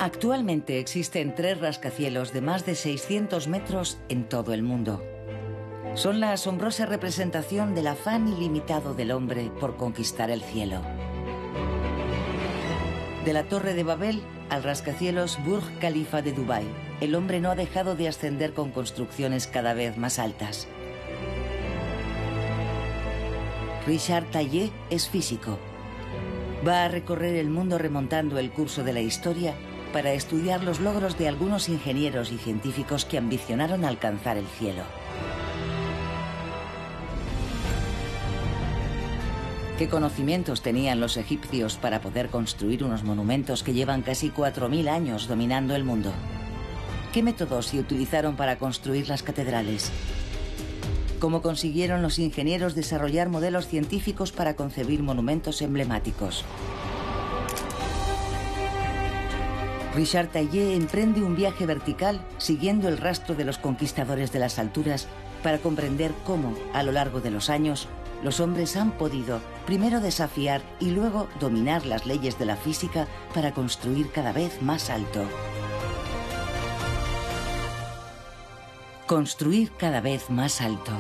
Actualmente existen 3 rascacielos de más de 600 metros en todo el mundo. Son la asombrosa representación del afán ilimitado del hombre por conquistar el cielo. De la Torre de Babel al rascacielos Burj Khalifa de Dubái, el hombre no ha dejado de ascender con construcciones cada vez más altas. Richard Taillé es físico. Va a recorrer el mundo remontando el curso de la historia para estudiar los logros de algunos ingenieros y científicos que ambicionaron alcanzar el cielo. ¿Qué conocimientos tenían los egipcios para poder construir unos monumentos que llevan casi 4000 años dominando el mundo? ¿Qué métodos se utilizaron para construir las catedrales? ¿Cómo consiguieron los ingenieros desarrollar modelos científicos para concebir monumentos emblemáticos? Richard Taillé emprende un viaje vertical siguiendo el rastro de los conquistadores de las alturas para comprender cómo, a lo largo de los años, los hombres han podido primero desafiar y luego dominar las leyes de la física para construir cada vez más alto. Construir cada vez más alto.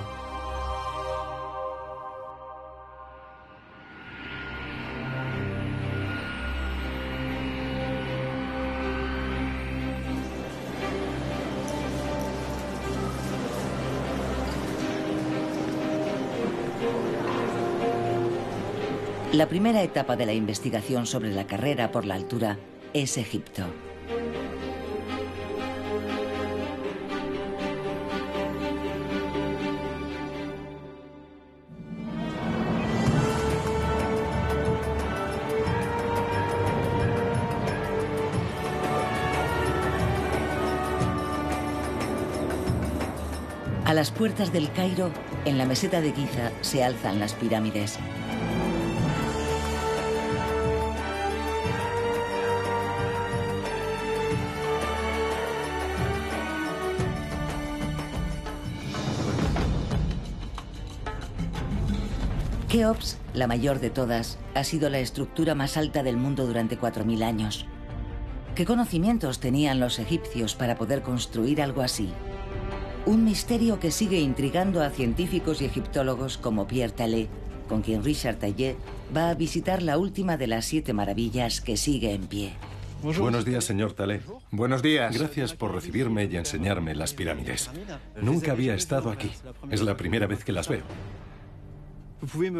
La primera etapa de la investigación sobre la carrera por la altura es Egipto. A las puertas del Cairo, en la meseta de Giza, se alzan las pirámides. Keops, la mayor de todas, ha sido la estructura más alta del mundo durante 4000 años. ¿Qué conocimientos tenían los egipcios para poder construir algo así? Un misterio que sigue intrigando a científicos y egiptólogos como Pierre Talley, con quien Richard Taillé va a visitar la última de las 7 maravillas que sigue en pie. Buenos días, señor Talley. Buenos días. Gracias por recibirme y enseñarme las pirámides. Nunca había estado aquí. Es la primera vez que las veo.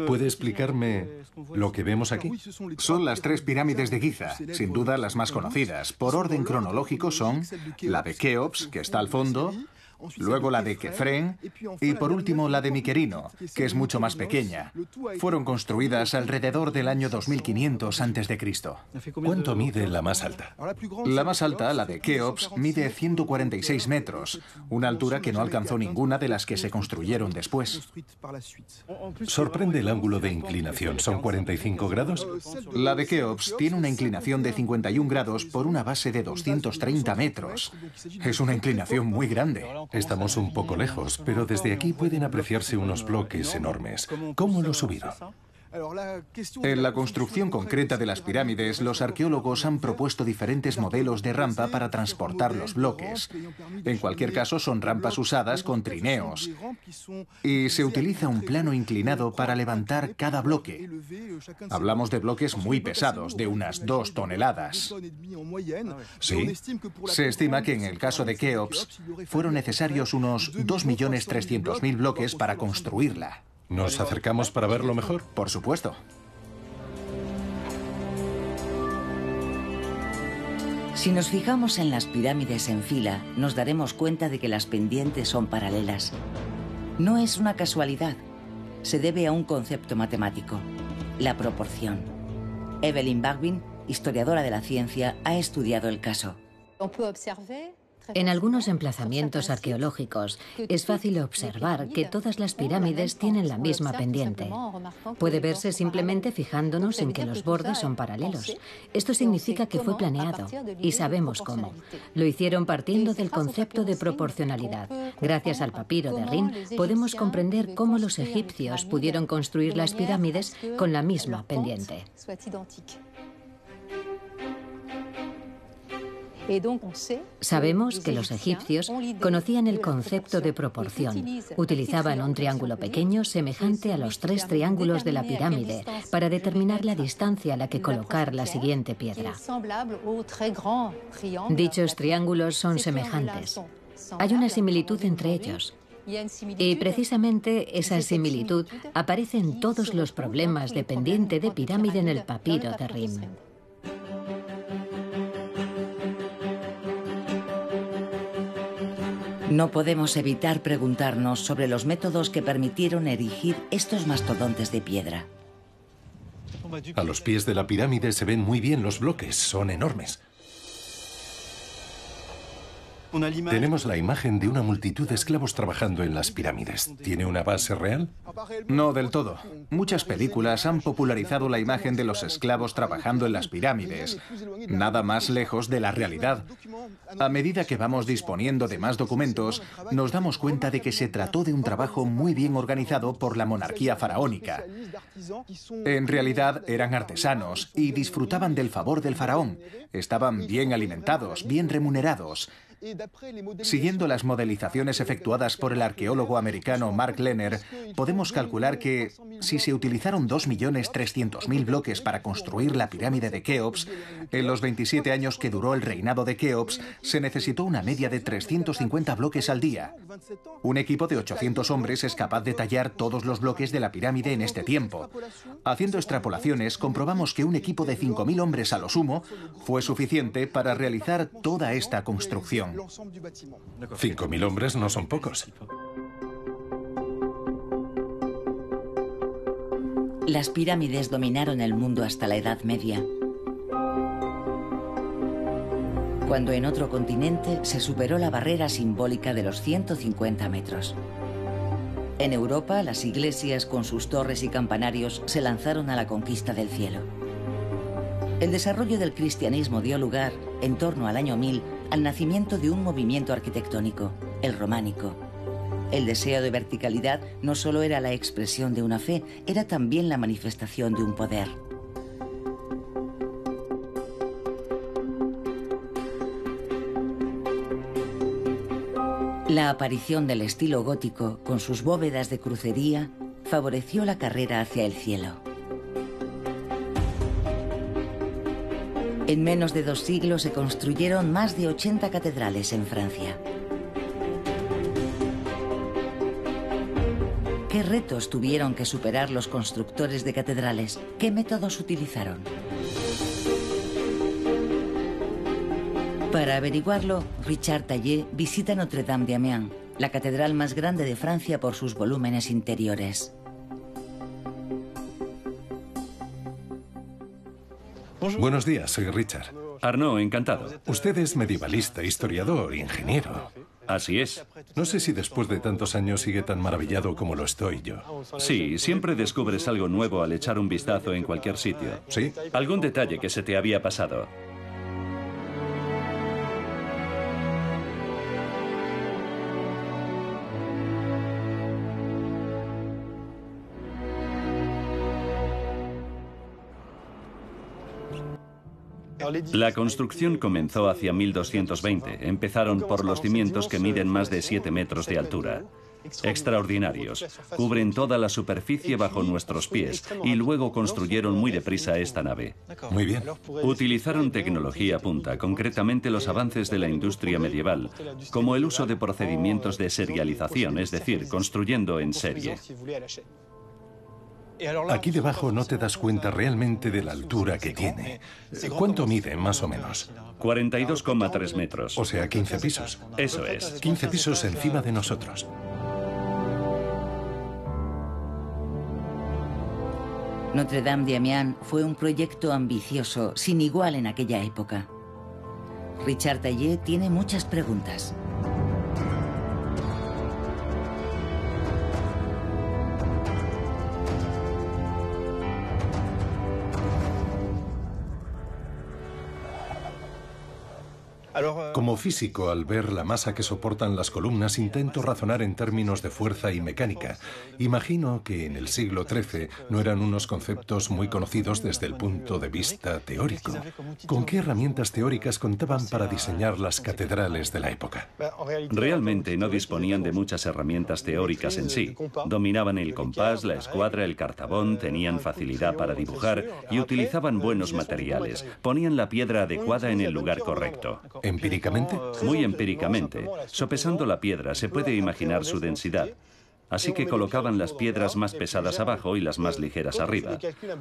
¿Puede explicarme lo que vemos aquí? Son las 3 pirámides de Giza, sin duda las más conocidas. Por orden cronológico son la de Keops, que está al fondo, luego la de Kefren y por último la de Miquerino, que es mucho más pequeña. Fueron construidas alrededor del año 2500 a.C. ¿Cuánto mide la más alta? La más alta, la de Keops, mide 146 metros, una altura que no alcanzó ninguna de las que se construyeron después. Sorprende el ángulo de inclinación. ¿Son 45 grados? La de Keops tiene una inclinación de 51 grados por una base de 230 metros. Es una inclinación muy grande. Estamos un poco lejos, pero desde aquí pueden apreciarse unos bloques enormes. ¿Cómo los subieron? En la construcción concreta de las pirámides, los arqueólogos han propuesto diferentes modelos de rampa para transportar los bloques. En cualquier caso, son rampas usadas con trineos. Y se utiliza un plano inclinado para levantar cada bloque. Hablamos de bloques muy pesados, de unas 2 toneladas. ¿Sí? Se estima que en el caso de Keops fueron necesarios unos 2.300.000 bloques para construirla. ¿Nos acercamos para verlo mejor? Por supuesto. Si nos fijamos en las pirámides en fila, nos daremos cuenta de que las pendientes son paralelas. No es una casualidad. Se debe a un concepto matemático: la proporción. Evelyn Bagbin, historiadora de la ciencia, ha estudiado el caso. En algunos emplazamientos arqueológicos es fácil observar que todas las pirámides tienen la misma pendiente. Puede verse simplemente fijándonos en que los bordes son paralelos. Esto significa que fue planeado y sabemos cómo. Lo hicieron partiendo del concepto de proporcionalidad. Gracias al papiro de Rhin podemos comprender cómo los egipcios pudieron construir las pirámides con la misma pendiente. Sabemos que los egipcios conocían el concepto de proporción. Utilizaban un triángulo pequeño semejante a los 3 triángulos de la pirámide para determinar la distancia a la que colocar la siguiente piedra. Dichos triángulos son semejantes. Hay una similitud entre ellos. Y precisamente esa similitud aparece en todos los problemas de pendiente de pirámide en el papiro de Rim. No podemos evitar preguntarnos sobre los métodos que permitieron erigir estos mastodontes de piedra. A los pies de la pirámide se ven muy bien los bloques, son enormes. Tenemos la imagen de una multitud de esclavos trabajando en las pirámides. ¿Tiene una base real? No del todo. Muchas películas han popularizado la imagen de los esclavos trabajando en las pirámides. Nada más lejos de la realidad. A medida que vamos disponiendo de más documentos, nos damos cuenta de que se trató de un trabajo muy bien organizado por la monarquía faraónica. En realidad eran artesanos y disfrutaban del favor del faraón. Estaban bien alimentados, bien remunerados. Siguiendo las modelizaciones efectuadas por el arqueólogo americano Mark Lehner, podemos calcular que si se utilizaron 2.300.000 bloques para construir la pirámide de Keops, en los 27 años que duró el reinado de Keops, se necesitó una media de 350 bloques al día. Un equipo de 800 hombres es capaz de tallar todos los bloques de la pirámide en este tiempo. Haciendo extrapolaciones, comprobamos que un equipo de 5.000 hombres a lo sumo fue suficiente para realizar toda esta construcción. 5.000 hombres no son pocos. Las pirámides dominaron el mundo hasta la Edad Media, cuando en otro continente se superó la barrera simbólica de los 150 metros. En Europa, las iglesias con sus torres y campanarios se lanzaron a la conquista del cielo. El desarrollo del cristianismo dio lugar, en torno al año 1000, al nacimiento de un movimiento arquitectónico, el románico. El deseo de verticalidad no solo era la expresión de una fe, era también la manifestación de un poder. La aparición del estilo gótico, con sus bóvedas de crucería, favoreció la carrera hacia el cielo. En menos de 2 siglos se construyeron más de 80 catedrales en Francia. ¿Qué retos tuvieron que superar los constructores de catedrales? ¿Qué métodos utilizaron? Para averiguarlo, Richard Taillé visita Notre Dame de Amiens, la catedral más grande de Francia por sus volúmenes interiores. Buenos días, soy Richard. Arnaud, encantado. Usted es medievalista, historiador, ingeniero. Así es. No sé si después de tantos años sigue tan maravillado como lo estoy yo. Sí, siempre descubres algo nuevo al echar un vistazo en cualquier sitio. ¿Sí? ¿Algún detalle que se te había pasado? La construcción comenzó hacia 1220. Empezaron por los cimientos que miden más de 7 metros de altura. Extraordinarios. Cubren toda la superficie bajo nuestros pies y luego construyeron muy deprisa esta nave. Muy bien. Utilizaron tecnología punta, concretamente los avances de la industria medieval, como el uso de procedimientos de serialización, es decir, construyendo en serie. Aquí debajo no te das cuenta realmente de la altura que tiene. ¿Cuánto mide, más o menos? 42,3 metros. O sea, 15 pisos. Eso es. 15 pisos encima de nosotros. Notre Dame de Amiens fue un proyecto ambicioso, sin igual en aquella época. Richard Taillé tiene muchas preguntas. Como físico, al ver la masa que soportan las columnas, intento razonar en términos de fuerza y mecánica. Imagino que en el siglo XIII no eran unos conceptos muy conocidos desde el punto de vista teórico. ¿Con qué herramientas teóricas contaban para diseñar las catedrales de la época? Realmente no disponían de muchas herramientas teóricas en sí. Dominaban el compás, la escuadra, el cartabón, tenían facilidad para dibujar y utilizaban buenos materiales. Ponían la piedra adecuada en el lugar correcto. ¿Empíricamente? Muy empíricamente. Sopesando la piedra se puede imaginar su densidad. Así que colocaban las piedras más pesadas abajo y las más ligeras arriba.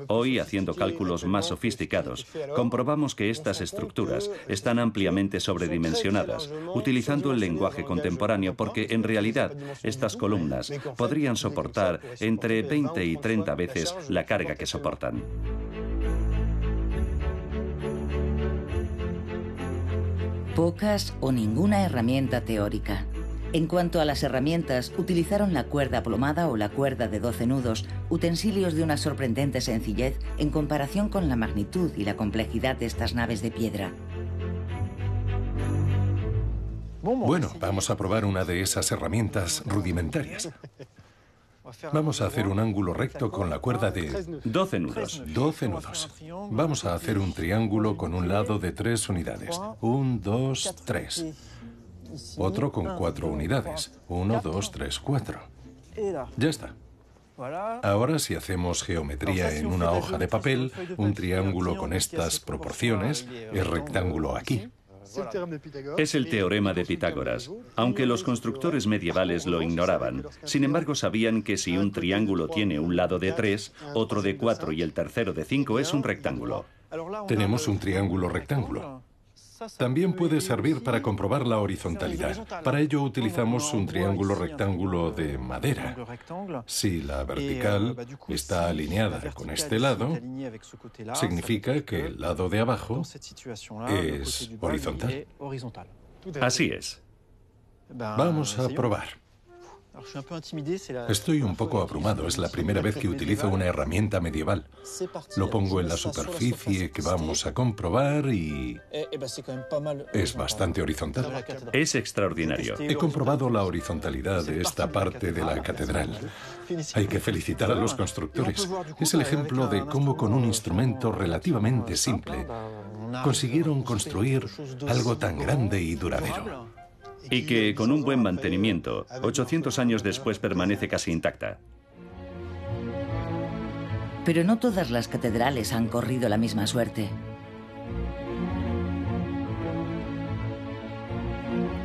Hoy, haciendo cálculos más sofisticados, comprobamos que estas estructuras están ampliamente sobredimensionadas, utilizando el lenguaje contemporáneo, porque en realidad estas columnas podrían soportar entre 20 y 30 veces la carga que soportan. Pocas o ninguna herramienta teórica. En cuanto a las herramientas, utilizaron la cuerda plomada o la cuerda de 12 nudos, utensilios de una sorprendente sencillez en comparación con la magnitud y la complejidad de estas naves de piedra. Bueno, vamos a probar una de esas herramientas rudimentarias. Vamos a hacer un ángulo recto con la cuerda de 12 nudos. 12 nudos. Vamos a hacer un triángulo con un lado de 3 unidades. 1, 2, 3. Otro con 4 unidades. 1, 2, 3, 4. Ya está. Ahora, si hacemos geometría en una hoja de papel, un triángulo con estas proporciones es rectángulo aquí. Es el teorema de Pitágoras, aunque los constructores medievales lo ignoraban. Sin embargo, sabían que si un triángulo tiene un lado de 3, otro de 4 y el tercero de 5 es un rectángulo. Tenemos un triángulo rectángulo. También puede servir para comprobar la horizontalidad. Para ello utilizamos un triángulo rectángulo de madera. Si la vertical está alineada con este lado, significa que el lado de abajo es horizontal. Así es. Vamos a probar. Estoy un poco abrumado. Es la primera vez que utilizo una herramienta medieval. Lo pongo en la superficie que vamos a comprobar y es bastante horizontal. Es extraordinario. He comprobado la horizontalidad de esta parte de la catedral. Hay que felicitar a los constructores. Es el ejemplo de cómo con un instrumento relativamente simple consiguieron construir algo tan grande y duradero. Y que, con un buen mantenimiento, 800 años después permanece casi intacta. Pero no todas las catedrales han corrido la misma suerte.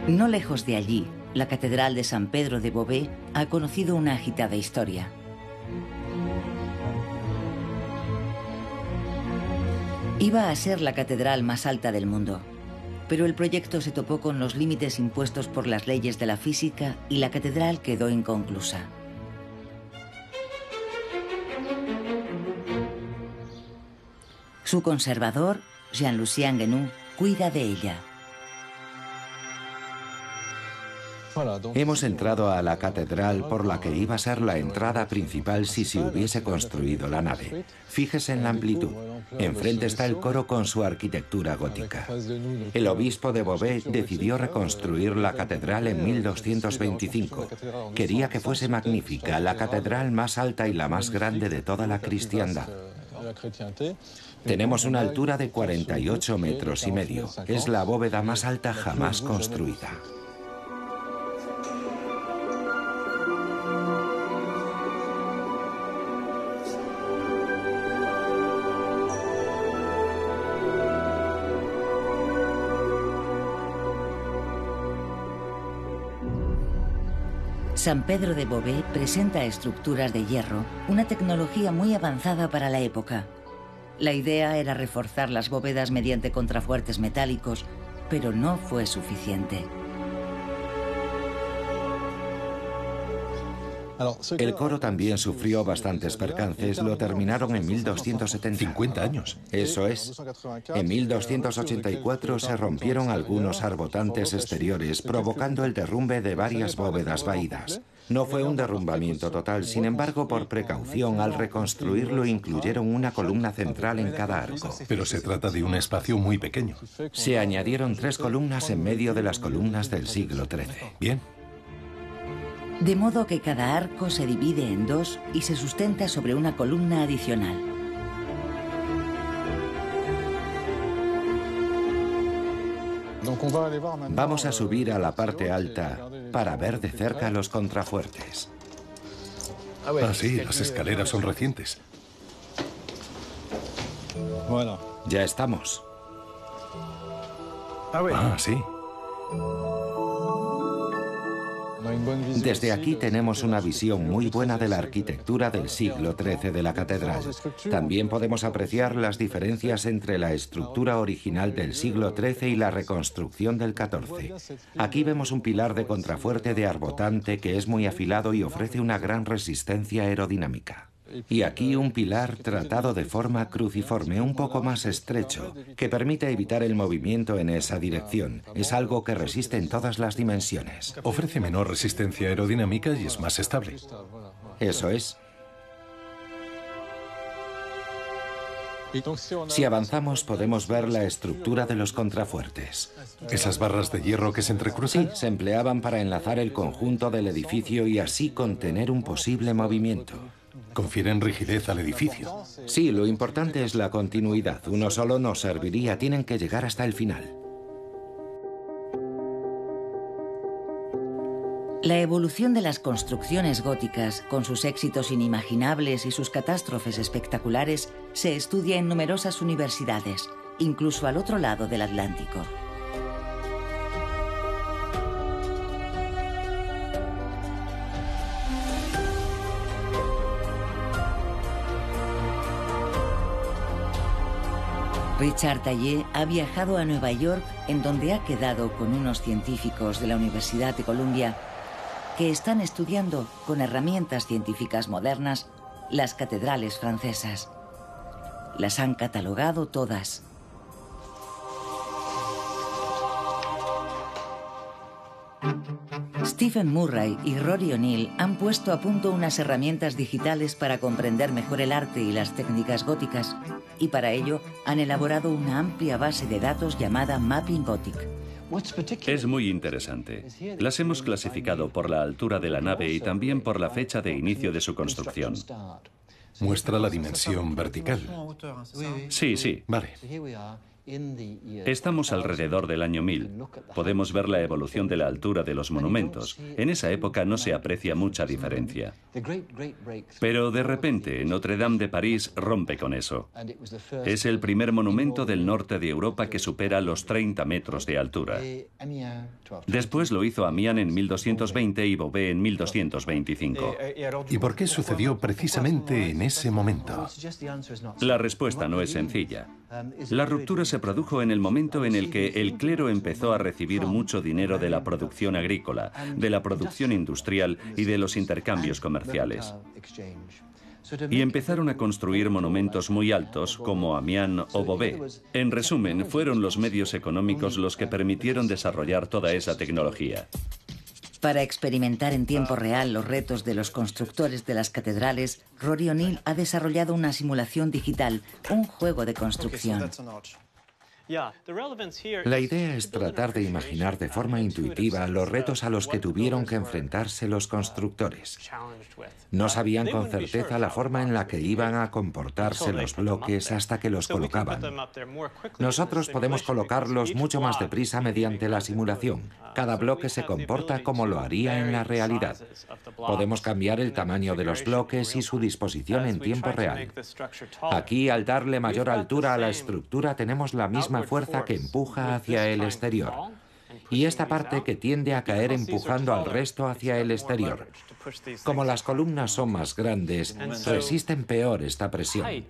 No lejos de allí, la Catedral de San Pedro de Beauvais ha conocido una agitada historia. Iba a ser la catedral más alta del mundo. Pero el proyecto se topó con los límites impuestos por las leyes de la física y la catedral quedó inconclusa. Su conservador, Jean-Lucien Guénoux, cuida de ella. Hemos entrado a la catedral por la que iba a ser la entrada principal si se hubiese construido la nave. Fíjese en la amplitud. Enfrente está el coro con su arquitectura gótica. El obispo de Beauvais decidió reconstruir la catedral en 1225. Quería que fuese magnífica, la catedral más alta y la más grande de toda la cristiandad. Tenemos una altura de 48 metros y medio. Es la bóveda más alta jamás construida. San Pedro de Beauvais presenta estructuras de hierro, una tecnología muy avanzada para la época. La idea era reforzar las bóvedas mediante contrafuertes metálicos, pero no fue suficiente. El coro también sufrió bastantes percances, lo terminaron en 1270. 50 años. Eso es. En 1284 se rompieron algunos arbotantes exteriores, provocando el derrumbe de varias bóvedas vaídas. No fue un derrumbamiento total, sin embargo, por precaución, al reconstruirlo incluyeron una columna central en cada arco. Pero se trata de un espacio muy pequeño. Se añadieron 3 columnas en medio de las columnas del siglo XIII. Bien. De modo que cada arco se divide en 2 y se sustenta sobre una columna adicional. Vamos a subir a la parte alta para ver de cerca los contrafuertes. Ah, sí, las escaleras son recientes. Ya estamos. Ah, sí. Desde aquí tenemos una visión muy buena de la arquitectura del siglo XIII de la catedral. También podemos apreciar las diferencias entre la estructura original del siglo XIII y la reconstrucción del XIV. Aquí vemos un pilar de contrafuerte de arbotante que es muy afilado y ofrece una gran resistencia aerodinámica. Y aquí un pilar tratado de forma cruciforme, un poco más estrecho, que permite evitar el movimiento en esa dirección. Es algo que resiste en todas las dimensiones. Ofrece menor resistencia aerodinámica y es más estable. Eso es. Si avanzamos podemos ver la estructura de los contrafuertes. ¿Esas barras de hierro que se entrecruzan? Sí, se empleaban para enlazar el conjunto del edificio y así contener un posible movimiento. Confieren rigidez al edificio. Sí, lo importante es la continuidad. Uno solo no serviría, tienen que llegar hasta el final. La evolución de las construcciones góticas, con sus éxitos inimaginables y sus catástrofes espectaculares, se estudia en numerosas universidades, incluso al otro lado del Atlántico. Richard Taillé ha viajado a Nueva York, en donde ha quedado con unos científicos de la Universidad de Columbia que están estudiando con herramientas científicas modernas las catedrales francesas. Las han catalogado todas. Stephen Murray y Rory O'Neill han puesto a punto unas herramientas digitales para comprender mejor el arte y las técnicas góticas, y para ello han elaborado una amplia base de datos llamada Mapping Gothic. Es muy interesante. Las hemos clasificado por la altura de la nave y también por la fecha de inicio de su construcción. Muestra la dimensión vertical. Sí, sí. Vale. Estamos alrededor del año 1000. Podemos ver la evolución de la altura de los monumentos. En esa época no se aprecia mucha diferencia. Pero de repente, Notre Dame de París rompe con eso. Es el primer monumento del norte de Europa que supera los 30 metros de altura. Después lo hizo Amiens en 1220 y Beauvais en 1225. ¿Y por qué sucedió precisamente en ese momento? La respuesta no es sencilla. La ruptura se produjo en el momento en el que el clero empezó a recibir mucho dinero de la producción agrícola, de la producción industrial y de los intercambios comerciales. Y empezaron a construir monumentos muy altos, como Amiens o Beauvais. En resumen, fueron los medios económicos los que permitieron desarrollar toda esa tecnología. Para experimentar en tiempo real los retos de los constructores de las catedrales, Rory O'Neill ha desarrollado una simulación digital, un juego de construcción. La idea es tratar de imaginar de forma intuitiva los retos a los que tuvieron que enfrentarse los constructores. No sabían con certeza la forma en la que iban a comportarse los bloques hasta que los colocaban. Nosotros podemos colocarlos mucho más deprisa mediante la simulación. Cada bloque se comporta como lo haría en la realidad. Podemos cambiar el tamaño de los bloques y su disposición en tiempo real. Aquí, al darle mayor altura a la estructura, tenemos la misma fuerza que empuja hacia el exterior. Y esta parte que tiende a caer empujando al resto hacia el exterior. Como las columnas son más grandes, resisten peor esta presión.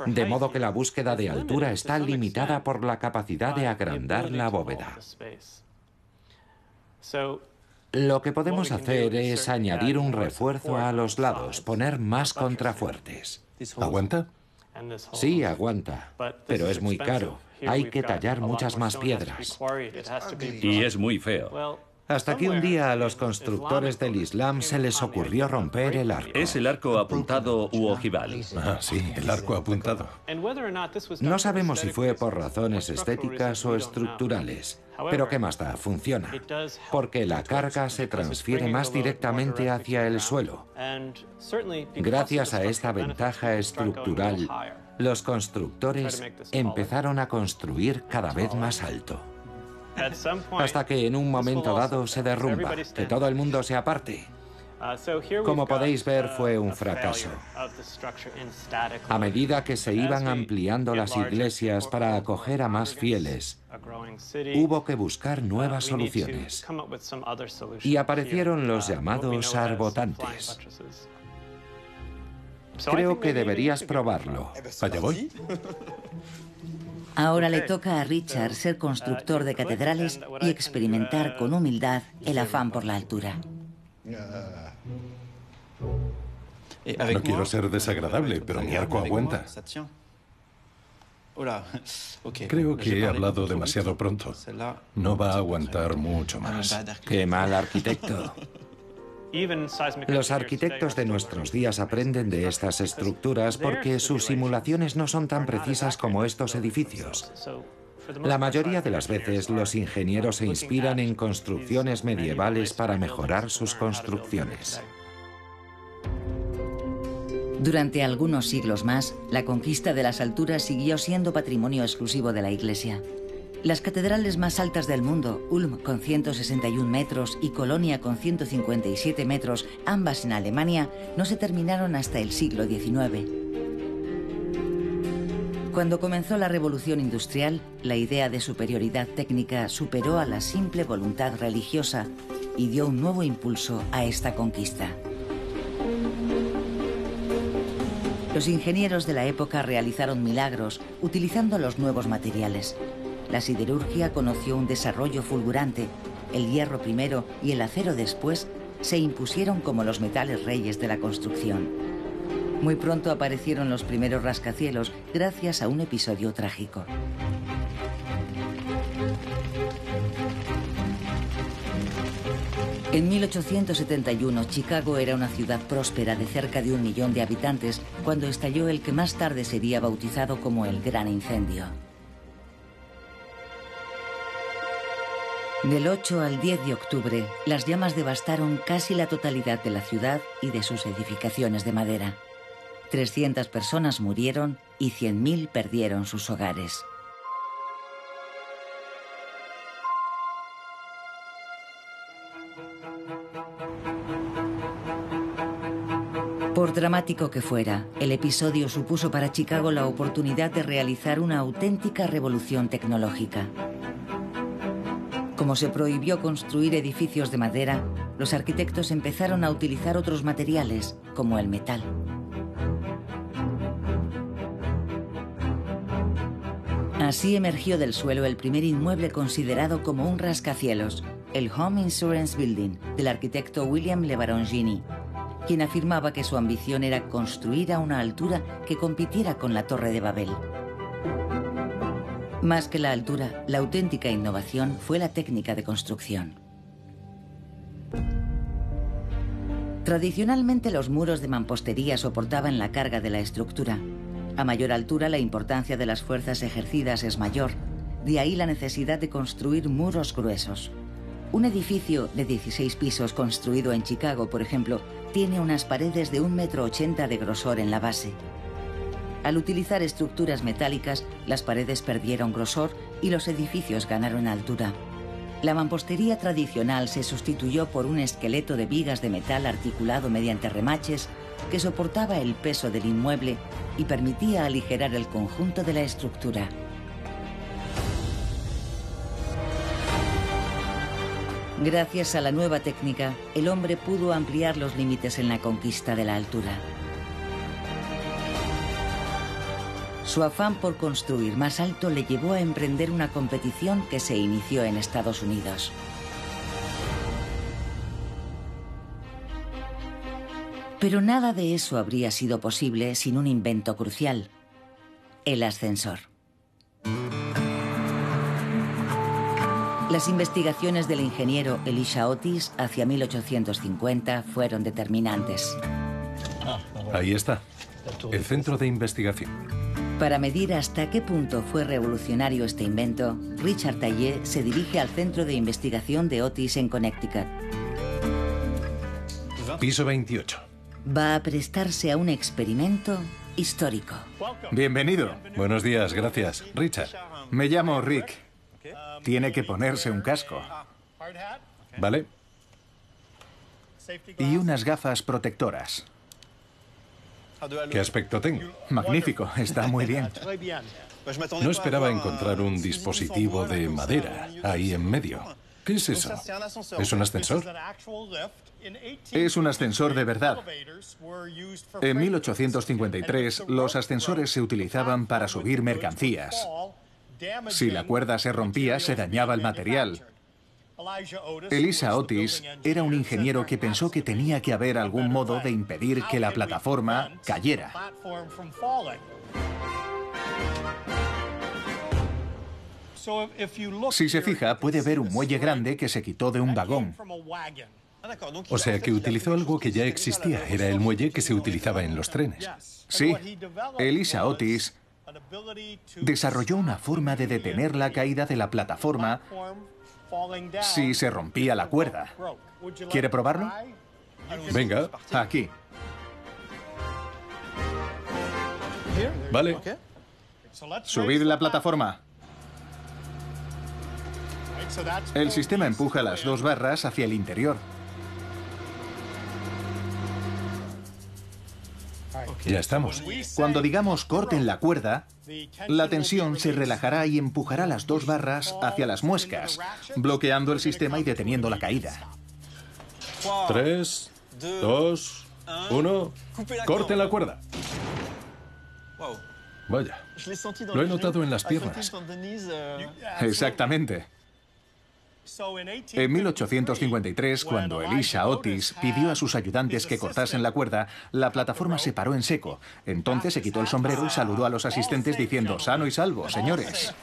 De modo que la búsqueda de altura está limitada por la capacidad de agrandar la bóveda. Lo que podemos hacer es añadir un refuerzo a los lados, poner más contrafuertes. ¿Aguanta? Sí, aguanta, pero es muy caro. Hay que tallar muchas más piedras. Y es muy feo. Hasta que un día a los constructores del Islam se les ocurrió romper el arco. Es el arco apuntado u ojival. Ah, sí, el arco apuntado. No sabemos si fue por razones estéticas o estructurales, pero ¿qué más da? Funciona, porque la carga se transfiere más directamente hacia el suelo. Gracias a esta ventaja estructural, los constructores empezaron a construir cada vez más alto. Hasta que en un momento dado se derrumba, que todo el mundo se aparte. Como podéis ver, fue un fracaso. A medida que se iban ampliando las iglesias para acoger a más fieles, hubo que buscar nuevas soluciones. Y aparecieron los llamados arbotantes. Creo que deberías probarlo. ¿Allá voy? Ahora le toca a Richard ser constructor de catedrales y experimentar con humildad el afán por la altura. No quiero ser desagradable, pero mi arco aguanta. Creo que he hablado demasiado pronto. No va a aguantar mucho más. ¡Qué mal arquitecto! Los arquitectos de nuestros días aprenden de estas estructuras porque sus simulaciones no son tan precisas como estos edificios. La mayoría de las veces los ingenieros se inspiran en construcciones medievales para mejorar sus construcciones. Durante algunos siglos más, la conquista de las alturas siguió siendo patrimonio exclusivo de la Iglesia. Las catedrales más altas del mundo, Ulm con 161 metros y Colonia con 157 metros, ambas en Alemania, no se terminaron hasta el siglo XIX. Cuando comenzó la Revolución Industrial, la idea de superioridad técnica superó a la simple voluntad religiosa y dio un nuevo impulso a esta conquista. Los ingenieros de la época realizaron milagros utilizando los nuevos materiales. La siderurgia conoció un desarrollo fulgurante. El hierro primero y el acero después se impusieron como los metales reyes de la construcción. Muy pronto aparecieron los primeros rascacielos gracias a un episodio trágico. En 1871, Chicago era una ciudad próspera de cerca de 1 millón de habitantes cuando estalló el que más tarde sería bautizado como el Gran Incendio. Del 8 al 10 de octubre, las llamas devastaron casi la totalidad de la ciudad y de sus edificaciones de madera. 300 personas murieron y 100.000 perdieron sus hogares. Por dramático que fuera, el episodio supuso para Chicago la oportunidad de realizar una auténtica revolución tecnológica. Como se prohibió construir edificios de madera, los arquitectos empezaron a utilizar otros materiales, como el metal. Así emergió del suelo el primer inmueble considerado como un rascacielos, el Home Insurance Building, del arquitecto William LeBaron-Gini, quien afirmaba que su ambición era construir a una altura que compitiera con la Torre de Babel. Más que la altura, la auténtica innovación fue la técnica de construcción. Tradicionalmente, los muros de mampostería soportaban la carga de la estructura. A mayor altura, la importancia de las fuerzas ejercidas es mayor. De ahí la necesidad de construir muros gruesos. Un edificio de 16 pisos construido en Chicago, por ejemplo, tiene unas paredes de 1,80 m de grosor en la base. Al utilizar estructuras metálicas, las paredes perdieron grosor y los edificios ganaron altura. La mampostería tradicional se sustituyó por un esqueleto de vigas de metal articulado mediante remaches que soportaba el peso del inmueble y permitía aligerar el conjunto de la estructura. Gracias a la nueva técnica, el hombre pudo ampliar los límites en la conquista de la altura. Su afán por construir más alto le llevó a emprender una competición que se inició en Estados Unidos. Pero nada de eso habría sido posible sin un invento crucial: el ascensor. Las investigaciones del ingeniero Elisha Otis hacia 1850 fueron determinantes. Ahí está, el centro de investigación. Para medir hasta qué punto fue revolucionario este invento, Richard Taillé se dirige al centro de investigación de Otis en Connecticut. Piso 28. Va a prestarse a un experimento histórico. Bienvenido. Buenos días, gracias. Richard. Me llamo Rick. Tiene que ponerse un casco. ¿Vale? Y unas gafas protectoras. ¿Qué aspecto tengo? Magnífico, está muy bien. No esperaba encontrar un dispositivo de madera ahí en medio. ¿Qué es eso? ¿Es un ascensor? Es un ascensor de verdad. En 1853, los ascensores se utilizaban para subir mercancías. Si la cuerda se rompía, se dañaba el material. Elisha Otis era un ingeniero que pensó que tenía que haber algún modo de impedir que la plataforma cayera. Si se fija, puede ver un muelle grande que se quitó de un vagón. O sea que utilizó algo que ya existía. Era el muelle que se utilizaba en los trenes. Sí, Elisha Otis desarrolló una forma de detener la caída de la plataforma si se rompía la cuerda. ¿Quiere probarlo? Venga. Aquí. Vale. Subid la plataforma. El sistema empuja las dos barras hacia el interior. Ya estamos. Cuando digamos corten la cuerda, la tensión se relajará y empujará las dos barras hacia las muescas, bloqueando el sistema y deteniendo la caída. 3, 2, 1. ¡Corten la cuerda! Vaya, lo he notado en las piernas. Exactamente. En 1853, cuando Elisha Otis pidió a sus ayudantes que cortasen la cuerda, la plataforma se paró en seco. Entonces se quitó el sombrero y saludó a los asistentes diciendo: «Sano y salvo, señores».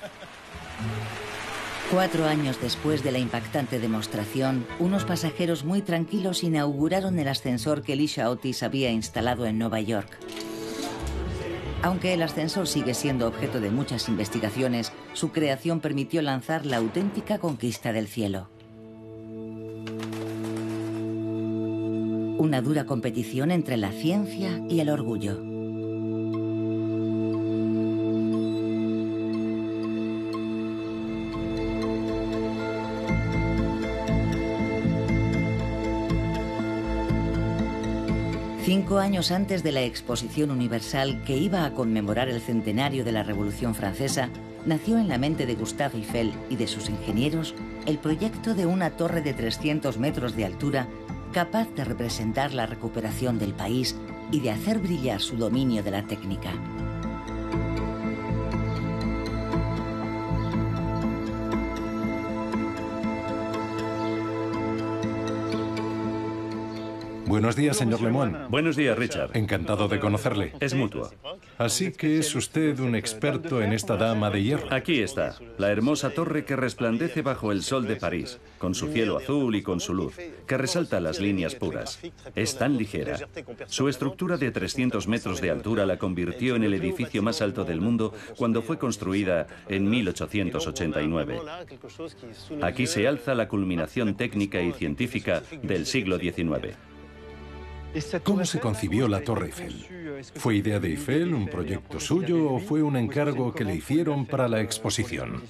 4 años después de la impactante demostración, unos pasajeros muy tranquilos inauguraron el ascensor que Elisha Otis había instalado en Nueva York. Aunque el ascensor sigue siendo objeto de muchas investigaciones, su creación permitió lanzar la auténtica conquista del cielo. Una dura competición entre la ciencia y el orgullo. Cinco años antes de la Exposición Universal, que iba a conmemorar el centenario de la Revolución Francesa, nació en la mente de Gustave Eiffel y de sus ingenieros el proyecto de una torre de 300 metros de altura capaz de representar la recuperación del país y de hacer brillar su dominio de la técnica. Buenos días, señor Lemoine. Buenos días, Richard. Encantado de conocerle. Es mutuo. Así que es usted un experto en esta dama de hierro. Aquí está, la hermosa torre que resplandece bajo el sol de París, con su cielo azul y con su luz, que resalta las líneas puras. Es tan ligera. Su estructura de 300 metros de altura la convirtió en el edificio más alto del mundo cuando fue construida en 1889. Aquí se alza la culminación técnica y científica del siglo XIX. ¿Cómo se concibió la Torre Eiffel? ¿Fue idea de Eiffel, un proyecto suyo o fue un encargo que le hicieron para la exposición?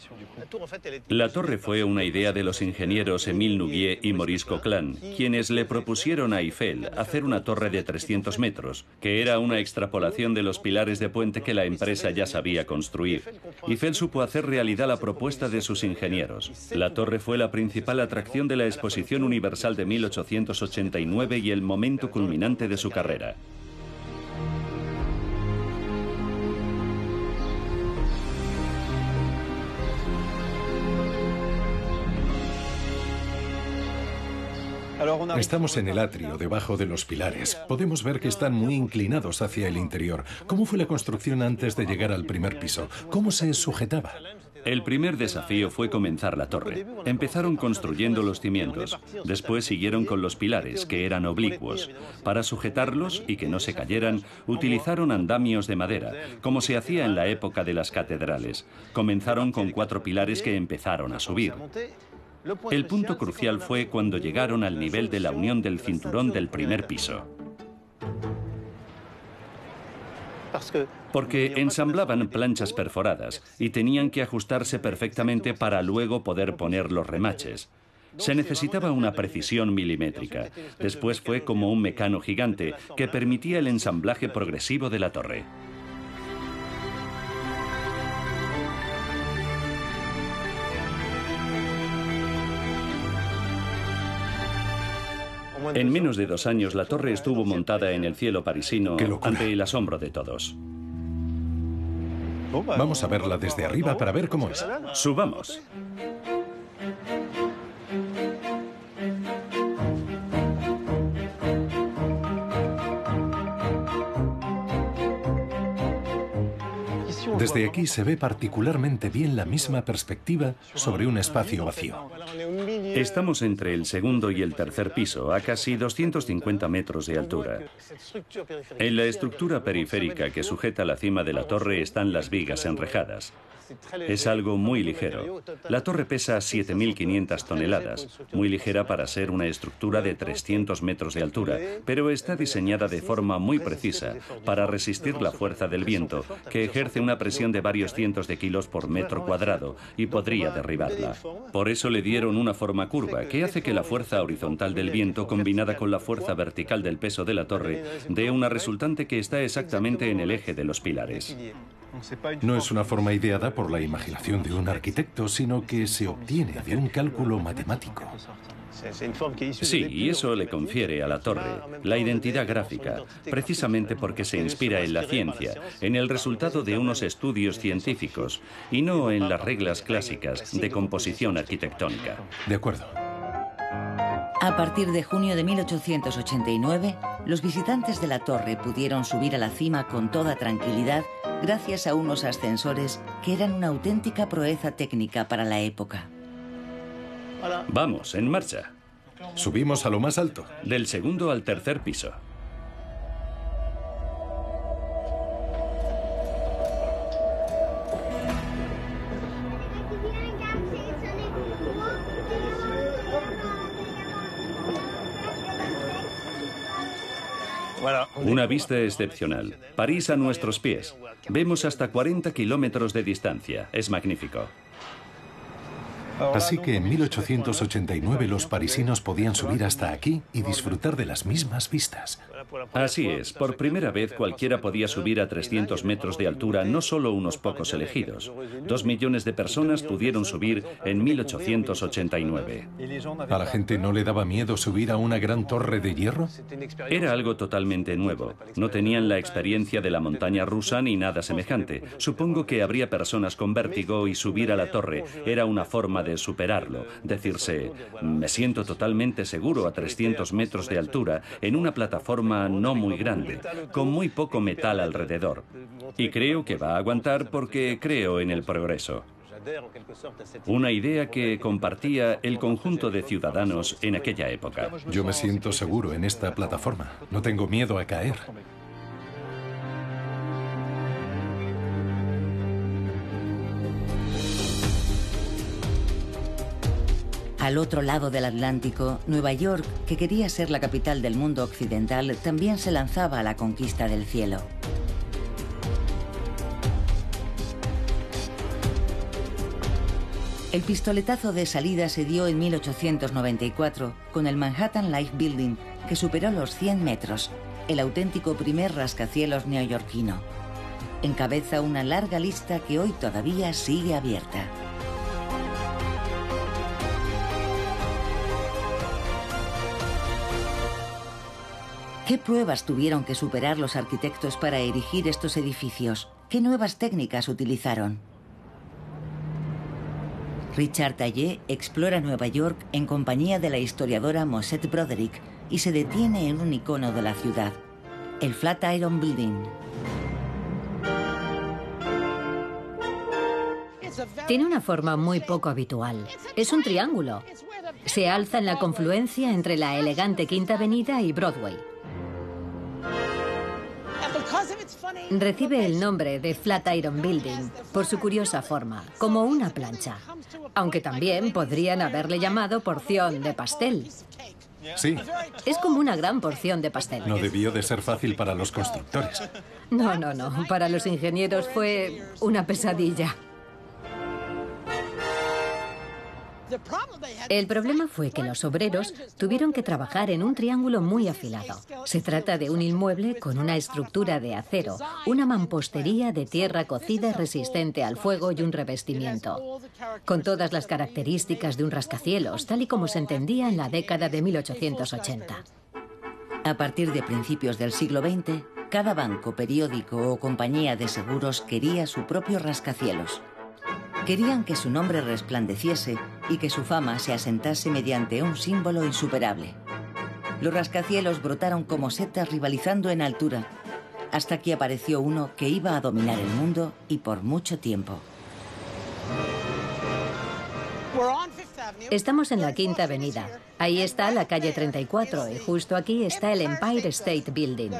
La torre fue una idea de los ingenieros Émile Nouguier y Maurice Coquelin, quienes le propusieron a Eiffel hacer una torre de 300 metros, que era una extrapolación de los pilares de puente que la empresa ya sabía construir. Eiffel supo hacer realidad la propuesta de sus ingenieros. La torre fue la principal atracción de la Exposición Universal de 1889 y el momento culminante de su carrera. Estamos en el atrio, debajo de los pilares. Podemos ver que están muy inclinados hacia el interior. ¿Cómo fue la construcción antes de llegar al primer piso? ¿Cómo se sujetaba? El primer desafío fue comenzar la torre. Empezaron construyendo los cimientos. Después siguieron con los pilares, que eran oblicuos. Para sujetarlos y que no se cayeran, utilizaron andamios de madera, como se hacía en la época de las catedrales. Comenzaron con 4 pilares que empezaron a subir. El punto crucial fue cuando llegaron al nivel de la unión del cinturón del primer piso. Porque ensamblaban planchas perforadas y tenían que ajustarse perfectamente para luego poder poner los remaches. Se necesitaba una precisión milimétrica. Después fue como un mecano gigante que permitía el ensamblaje progresivo de la torre. En menos de 2 años, la torre estuvo montada en el cielo parisino ante el asombro de todos. Vamos a verla desde arriba para ver cómo es. Subamos. Desde aquí se ve particularmente bien la misma perspectiva sobre un espacio vacío. Estamos entre el segundo y el tercer piso, a casi 250 metros de altura. En la estructura periférica que sujeta la cima de la torre están las vigas enrejadas. Es algo muy ligero. La torre pesa 7.500 toneladas, muy ligera para ser una estructura de 300 metros de altura, pero está diseñada de forma muy precisa para resistir la fuerza del viento, que ejerce una presión de varios cientos de kilos por metro cuadrado y podría derribarla. Por eso le dieron una forma curva, que hace que la fuerza horizontal del viento, combinada con la fuerza vertical del peso de la torre, dé una resultante que está exactamente en el eje de los pilares. No es una forma ideada por la imaginación de un arquitecto, sino que se obtiene de un cálculo matemático. Sí, y eso le confiere a la torre la identidad gráfica, precisamente porque se inspira en la ciencia, en el resultado de unos estudios científicos, y no en las reglas clásicas de composición arquitectónica. De acuerdo. A partir de junio de 1889, los visitantes de la torre pudieron subir a la cima con toda tranquilidad gracias a unos ascensores que eran una auténtica proeza técnica para la época. Vamos, en marcha. Subimos a lo más alto. Del segundo al tercer piso. Una vista excepcional. París a nuestros pies. Vemos hasta 40 kilómetros de distancia. Es magnífico. Así que en 1889 los parisinos podían subir hasta aquí y disfrutar de las mismas vistas. Así es, por primera vez cualquiera podía subir a 300 metros de altura, no solo unos pocos elegidos. 2 millones de personas pudieron subir en 1889. ¿A la gente no le daba miedo subir a una gran torre de hierro? Era algo totalmente nuevo. No tenían la experiencia de la montaña rusa ni nada semejante. Supongo que habría personas con vértigo y subir a la torre era una forma de superarlo. Decirse, me siento totalmente seguro a 300 metros de altura en una plataforma no muy grande, con muy poco metal alrededor. Y creo que va a aguantar porque creo en el progreso. Una idea que compartía el conjunto de ciudadanos en aquella época. Yo me siento seguro en esta plataforma. No tengo miedo a caer. Al otro lado del Atlántico, Nueva York, que quería ser la capital del mundo occidental, también se lanzaba a la conquista del cielo. El pistoletazo de salida se dio en 1894 con el Manhattan Life Building, que superó los 100 metros, el auténtico primer rascacielos neoyorquino. Encabeza una larga lista que hoy todavía sigue abierta. ¿Qué pruebas tuvieron que superar los arquitectos para erigir estos edificios? ¿Qué nuevas técnicas utilizaron? Richard Taillé explora Nueva York en compañía de la historiadora Mosette Broderick y se detiene en un icono de la ciudad, el Flatiron Building. Tiene una forma muy poco habitual. Es un triángulo. Se alza en la confluencia entre la elegante Quinta Avenida y Broadway. Recibe el nombre de Flatiron Building por su curiosa forma, como una plancha. Aunque también podrían haberle llamado porción de pastel. Sí. Es como una gran porción de pastel. No debió de ser fácil para los constructores. No. Para los ingenieros fue una pesadilla. El problema fue que los obreros tuvieron que trabajar en un triángulo muy afilado. Se trata de un inmueble con una estructura de acero, una mampostería de tierra cocida resistente al fuego y un revestimiento, con todas las características de un rascacielos, tal y como se entendía en la década de 1880. A partir de principios del siglo XX, cada banco, periódico o compañía de seguros quería su propio rascacielos. Querían que su nombre resplandeciese y que su fama se asentase mediante un símbolo insuperable. Los rascacielos brotaron como setas rivalizando en altura, hasta que apareció uno que iba a dominar el mundo y por mucho tiempo. Estamos en la Quinta Avenida. Ahí está la calle 34 y justo aquí está el Empire State Building.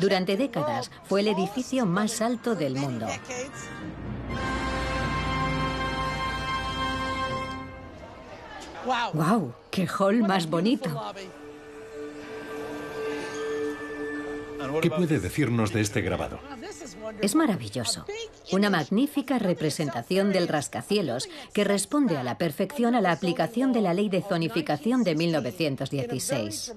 Durante décadas fue el edificio más alto del mundo. ¡Wow! ¡Qué hall más bonito! ¿Qué puede decirnos de este grabado? Es maravilloso. Una magnífica representación del rascacielos que responde a la perfección a la aplicación de la Ley de Zonificación de 1916.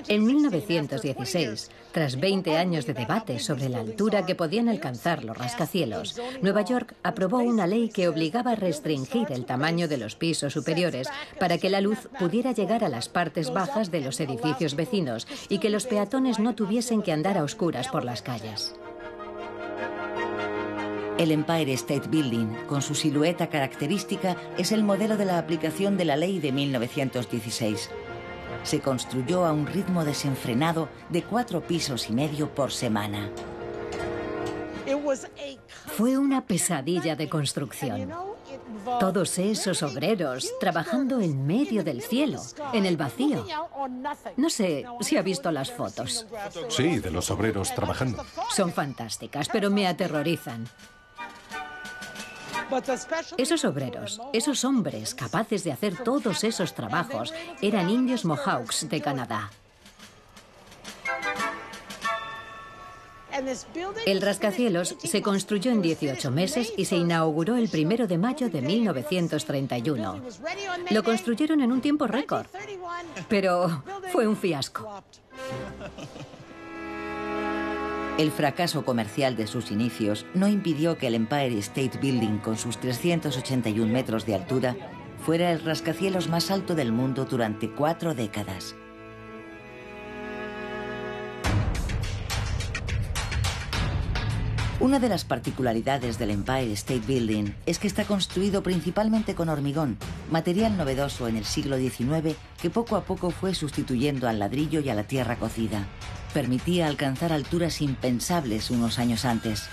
En 1916, tras 20 años de debate sobre la altura que podían alcanzar los rascacielos, Nueva York aprobó una ley que obligaba a restringir el tamaño de los pisos superiores para que la luz pudiera llegar a las partes bajas de los edificios vecinos y que los peatones no tuviesen que andar a oscuras por las calles. El Empire State Building, con su silueta característica, es el modelo de la aplicación de la ley de 1916. Se construyó a un ritmo desenfrenado de 4,5 pisos por semana. Fue una pesadilla de construcción. Todos esos obreros trabajando en medio del cielo, en el vacío. No sé si ha visto las fotos. Sí, de los obreros trabajando. Son fantásticas, pero me aterrorizan. Esos obreros, esos hombres capaces de hacer todos esos trabajos, eran indios Mohawks de Canadá. El rascacielos se construyó en 18 meses y se inauguró el 1 de mayo de 1931. Lo construyeron en un tiempo récord, pero fue un fiasco. El fracaso comercial de sus inicios no impidió que el Empire State Building, con sus 381 metros de altura, fuera el rascacielos más alto del mundo durante 4 décadas. Una de las particularidades del Empire State Building es que está construido principalmente con hormigón, material novedoso en el siglo XIX que poco a poco fue sustituyendo al ladrillo y a la tierra cocida. Permitía alcanzar alturas impensables unos años antes.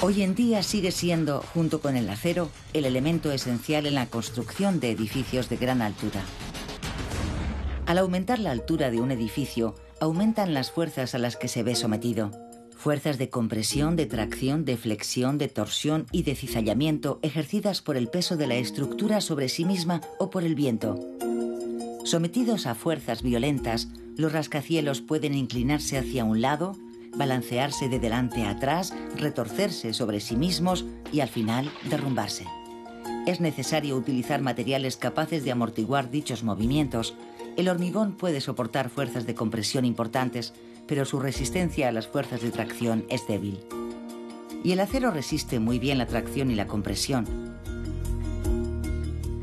Hoy en día sigue siendo, junto con el acero, el elemento esencial en la construcción de edificios de gran altura. Al aumentar la altura de un edificio, aumentan las fuerzas a las que se ve sometido. Fuerzas de compresión, de tracción, de flexión, de torsión y de cizallamiento ejercidas por el peso de la estructura sobre sí misma o por el viento. Sometidos a fuerzas violentas, los rascacielos pueden inclinarse hacia un lado, balancearse de delante a atrás, retorcerse sobre sí mismos y al final derrumbarse. Es necesario utilizar materiales capaces de amortiguar dichos movimientos. El hormigón puede soportar fuerzas de compresión importantes, pero su resistencia a las fuerzas de tracción es débil. Y el acero resiste muy bien la tracción y la compresión.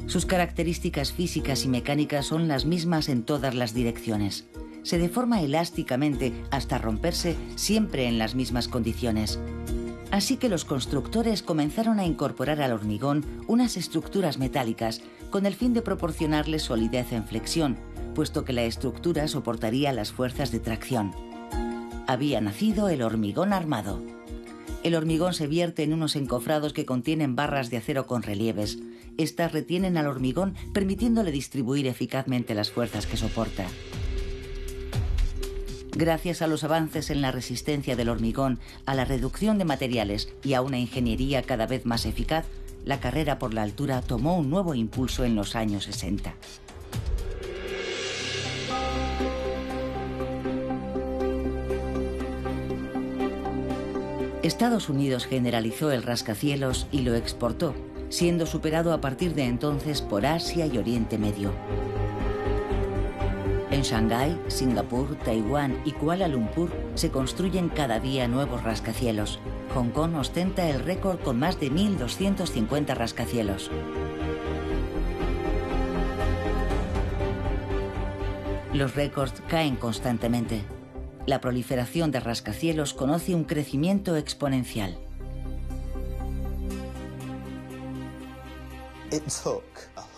Sus características físicas y mecánicas son las mismas en todas las direcciones. Se deforma elásticamente hasta romperse siempre en las mismas condiciones. Así que los constructores comenzaron a incorporar al hormigón unas estructuras metálicas con el fin de proporcionarle solidez en flexión, puesto que la estructura soportaría las fuerzas de tracción. Había nacido el hormigón armado. El hormigón se vierte en unos encofrados que contienen barras de acero con relieves. Estas retienen al hormigón, permitiéndole distribuir eficazmente las fuerzas que soporta. Gracias a los avances en la resistencia del hormigón, a la reducción de materiales y a una ingeniería cada vez más eficaz, la carrera por la altura tomó un nuevo impulso en los años 60. Estados Unidos generalizó el rascacielos y lo exportó, siendo superado a partir de entonces por Asia y Oriente Medio. En Shanghái, Singapur, Taiwán y Kuala Lumpur se construyen cada día nuevos rascacielos. Hong Kong ostenta el récord con más de 1.250 rascacielos. Los récords caen constantemente. La proliferación de rascacielos conoce un crecimiento exponencial.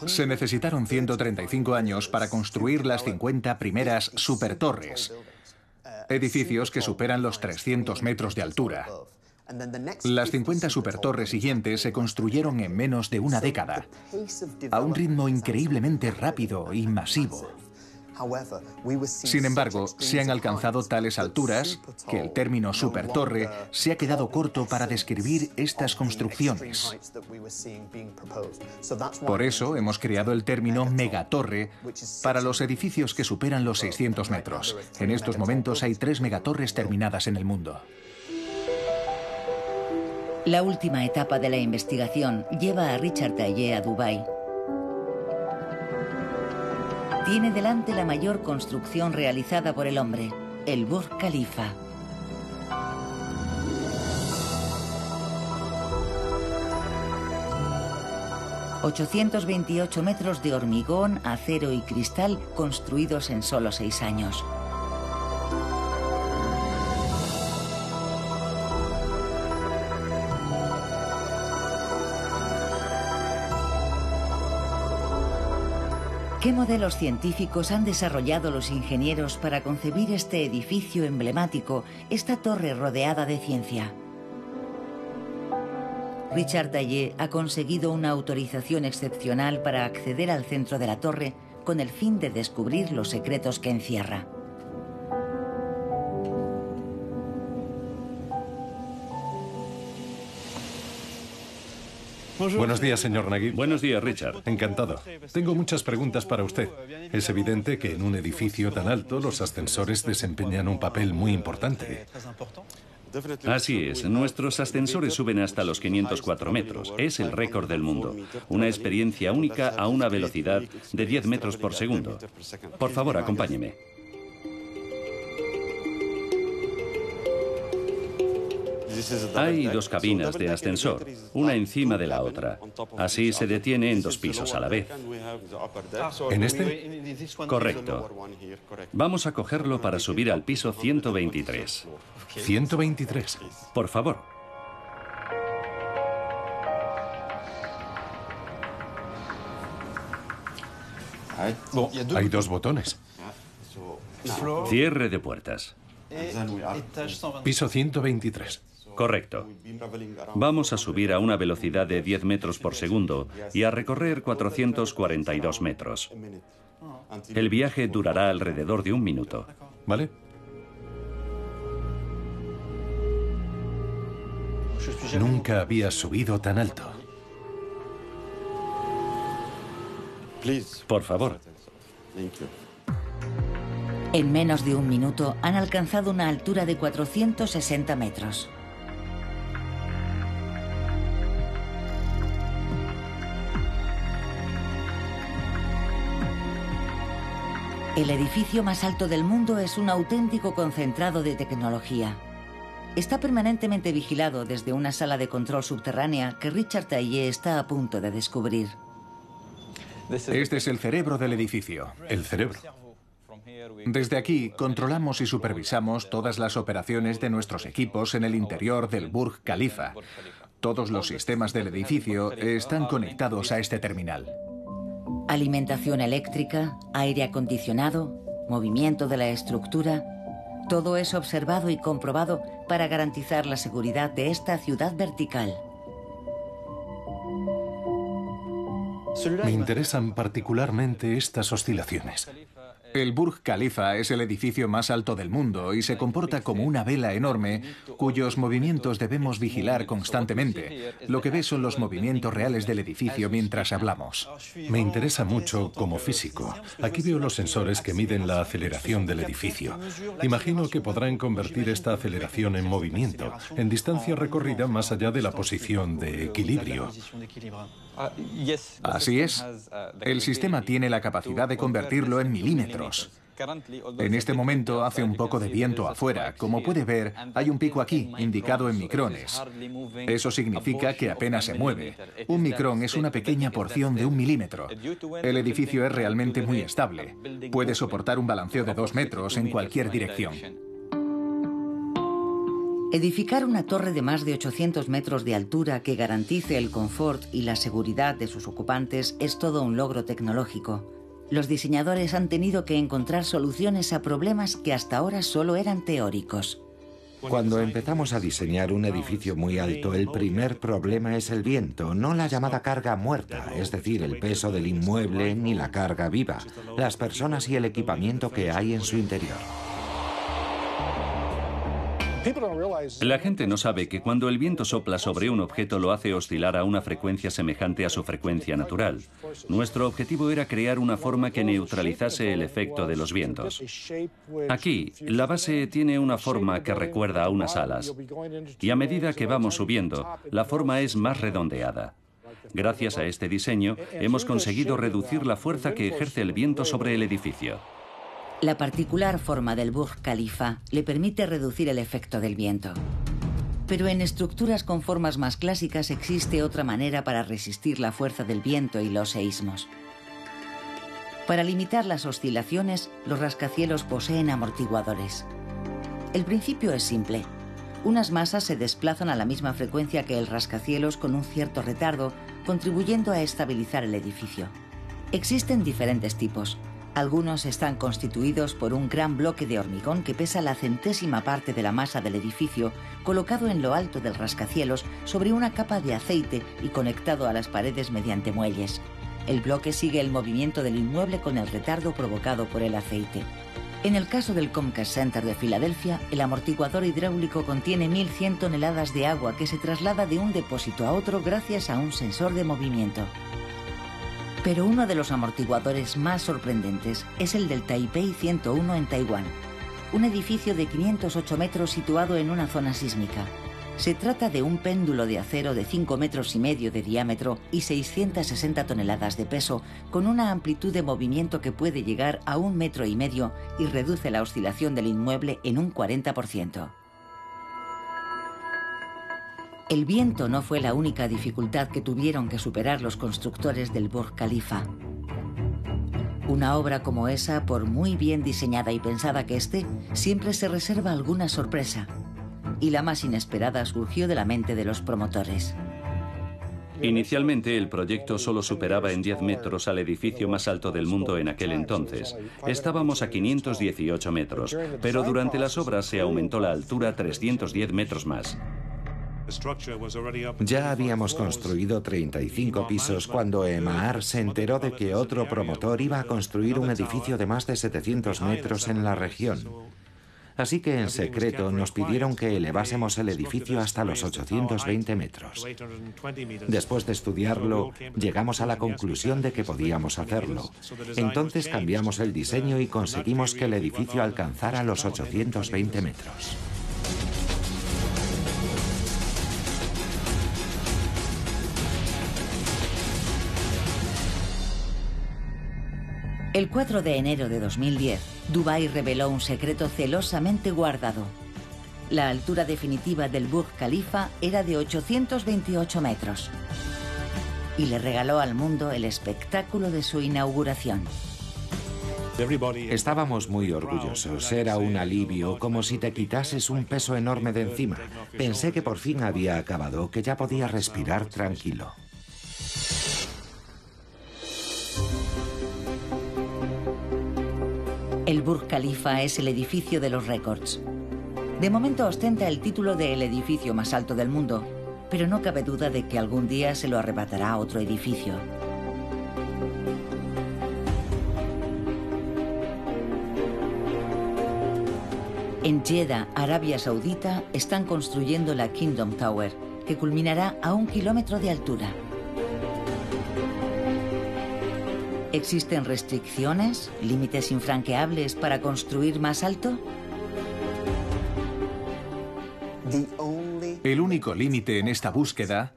Se necesitaron 135 años para construir las 50 primeras supertorres, edificios que superan los 300 metros de altura. Las 50 supertorres siguientes se construyeron en menos de una década, a un ritmo increíblemente rápido y masivo. Sin embargo, se han alcanzado tales alturas que el término supertorre se ha quedado corto para describir estas construcciones. Por eso hemos creado el término megatorre para los edificios que superan los 600 metros. En estos momentos hay 3 megatorres terminadas en el mundo. La última etapa de la investigación lleva a Richard Taillé a Dubái. Tiene delante la mayor construcción realizada por el hombre, el Burj Khalifa. ...828 metros de hormigón, acero y cristal construidos en solo 6 años. ¿Qué modelos científicos han desarrollado los ingenieros para concebir este edificio emblemático, esta torre rodeada de ciencia? Richard Taillé ha conseguido una autorización excepcional para acceder al centro de la torre con el fin de descubrir los secretos que encierra. Buenos días, señor Nagui. Buenos días, Richard. Encantado. Tengo muchas preguntas para usted. Es evidente que en un edificio tan alto los ascensores desempeñan un papel muy importante. Así es, nuestros ascensores suben hasta los 504 metros. Es el récord del mundo. Una experiencia única a una velocidad de 10 metros por segundo. Por favor, acompáñeme. Hay 2 cabinas de ascensor, una encima de la otra. Así se detiene en 2 pisos a la vez. ¿En este? Correcto. Vamos a cogerlo para subir al piso 123. 123. Por favor. Hay 2 botones. Cierre de puertas. Piso 123. Correcto. Vamos a subir a una velocidad de 10 metros por segundo y a recorrer 442 metros. El viaje durará alrededor de 1 minuto. ¿Vale? Nunca había subido tan alto. Por favor. En menos de 1 minuto han alcanzado una altura de 460 metros. El edificio más alto del mundo es un auténtico concentrado de tecnología. Está permanentemente vigilado desde una sala de control subterránea que Richard Taillé está a punto de descubrir. Este es el cerebro del edificio. El cerebro. Desde aquí controlamos y supervisamos todas las operaciones de nuestros equipos en el interior del Burj Khalifa. Todos los sistemas del edificio están conectados a este terminal. Alimentación eléctrica, aire acondicionado, movimiento de la estructura, todo es observado y comprobado para garantizar la seguridad de esta ciudad vertical. Me interesan particularmente estas oscilaciones. El Burj Khalifa es el edificio más alto del mundo y se comporta como una vela enorme cuyos movimientos debemos vigilar constantemente. Lo que ves son los movimientos reales del edificio mientras hablamos. Me interesa mucho como físico. Aquí veo los sensores que miden la aceleración del edificio. Imagino que podrán convertir esta aceleración en movimiento, en distancia recorrida más allá de la posición de equilibrio. Así es. El sistema tiene la capacidad de convertirlo en milímetros. En este momento hace un poco de viento afuera. Como puede ver, hay un pico aquí, indicado en micrones. Eso significa que apenas se mueve. Un micrón es una pequeña porción de un milímetro. El edificio es realmente muy estable. Puede soportar un balanceo de 2 metros en cualquier dirección. Edificar una torre de más de 800 metros de altura que garantice el confort y la seguridad de sus ocupantes es todo un logro tecnológico. Los diseñadores han tenido que encontrar soluciones a problemas que hasta ahora solo eran teóricos. Cuando empezamos a diseñar un edificio muy alto, el primer problema es el viento, no la llamada carga muerta, es decir, el peso del inmueble ni la carga viva, las personas y el equipamiento que hay en su interior. La gente no sabe que cuando el viento sopla sobre un objeto lo hace oscilar a una frecuencia semejante a su frecuencia natural. Nuestro objetivo era crear una forma que neutralizase el efecto de los vientos. Aquí, la base tiene una forma que recuerda a unas alas, y a medida que vamos subiendo, la forma es más redondeada. Gracias a este diseño, hemos conseguido reducir la fuerza que ejerce el viento sobre el edificio. La particular forma del Burj Khalifa le permite reducir el efecto del viento. Pero en estructuras con formas más clásicas existe otra manera para resistir la fuerza del viento y los seísmos. Para limitar las oscilaciones, los rascacielos poseen amortiguadores. El principio es simple. Unas masas se desplazan a la misma frecuencia que el rascacielos con un cierto retardo, contribuyendo a estabilizar el edificio. Existen diferentes tipos. Algunos están constituidos por un gran bloque de hormigón que pesa la centésima parte de la masa del edificio, colocado en lo alto del rascacielos sobre una capa de aceite y conectado a las paredes mediante muelles. El bloque sigue el movimiento del inmueble con el retardo provocado por el aceite. En el caso del Comcast Center de Filadelfia, el amortiguador hidráulico contiene 1.100 toneladas de agua que se traslada de un depósito a otro gracias a un sensor de movimiento. Pero uno de los amortiguadores más sorprendentes es el del Taipei 101 en Taiwán, un edificio de 508 metros situado en una zona sísmica. Se trata de un péndulo de acero de 5,5 metros de diámetro y 660 toneladas de peso, con una amplitud de movimiento que puede llegar a 1,5 metros y reduce la oscilación del inmueble en un 40%. El viento no fue la única dificultad que tuvieron que superar los constructores del Burj Khalifa. Una obra como esa, por muy bien diseñada y pensada que esté, siempre se reserva alguna sorpresa. Y la más inesperada surgió de la mente de los promotores. Inicialmente, el proyecto solo superaba en 10 metros al edificio más alto del mundo en aquel entonces. Estábamos a 518 metros, pero durante las obras se aumentó la altura a 310 metros más. Ya habíamos construido 35 pisos cuando Emaar se enteró de que otro promotor iba a construir un edificio de más de 700 metros en la región. Así que en secreto nos pidieron que elevásemos el edificio hasta los 820 metros. Después de estudiarlo, llegamos a la conclusión de que podíamos hacerlo. Entonces cambiamos el diseño y conseguimos que el edificio alcanzara los 820 metros. El 4 de enero de 2010, Dubái reveló un secreto celosamente guardado. La altura definitiva del Burj Khalifa era de 828 metros. Y le regaló al mundo el espectáculo de su inauguración. Estábamos muy orgullosos. Era un alivio, como si te quitases un peso enorme de encima. Pensé que por fin había acabado, que ya podía respirar tranquilo. El Burj Khalifa es el edificio de los récords. De momento ostenta el título de el edificio más alto del mundo, pero no cabe duda de que algún día se lo arrebatará otro edificio. En Jeddah, Arabia Saudita, están construyendo la Kingdom Tower, que culminará a 1 kilómetro de altura. ¿Existen restricciones, límites infranqueables para construir más alto? El único límite en esta búsqueda,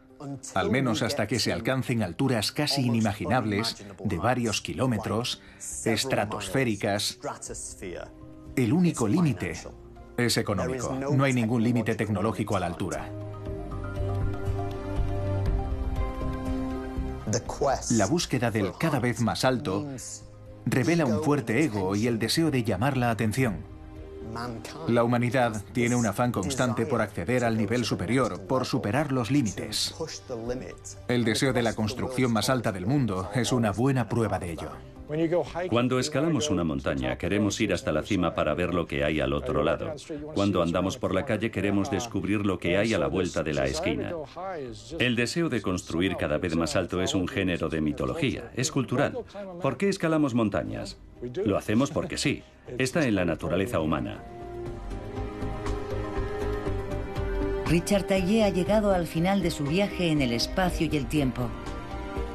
al menos hasta que se alcancen alturas casi inimaginables de varios kilómetros, estratosféricas, el único límite es económico. No hay ningún límite tecnológico a la altura. La búsqueda del cada vez más alto revela un fuerte ego y el deseo de llamar la atención. La humanidad tiene un afán constante por acceder al nivel superior, por superar los límites. El deseo de la construcción más alta del mundo es una buena prueba de ello. Cuando escalamos una montaña, queremos ir hasta la cima para ver lo que hay al otro lado. Cuando andamos por la calle, queremos descubrir lo que hay a la vuelta de la esquina. El deseo de construir cada vez más alto es un género de mitología, es cultural. ¿Por qué escalamos montañas? Lo hacemos porque sí. Está en la naturaleza humana. Richard Taillé ha llegado al final de su viaje en el espacio y el tiempo.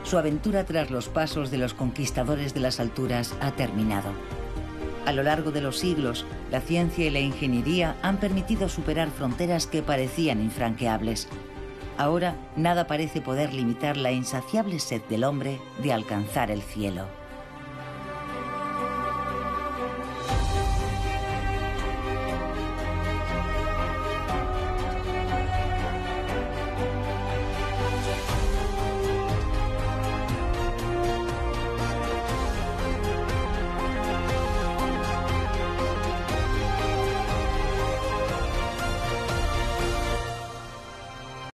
Su aventura tras los pasos de los conquistadores de las alturas ha terminado. A lo largo de los siglos, la ciencia y la ingeniería han permitido superar fronteras que parecían infranqueables. Ahora, nada parece poder limitar la insaciable sed del hombre de alcanzar el cielo.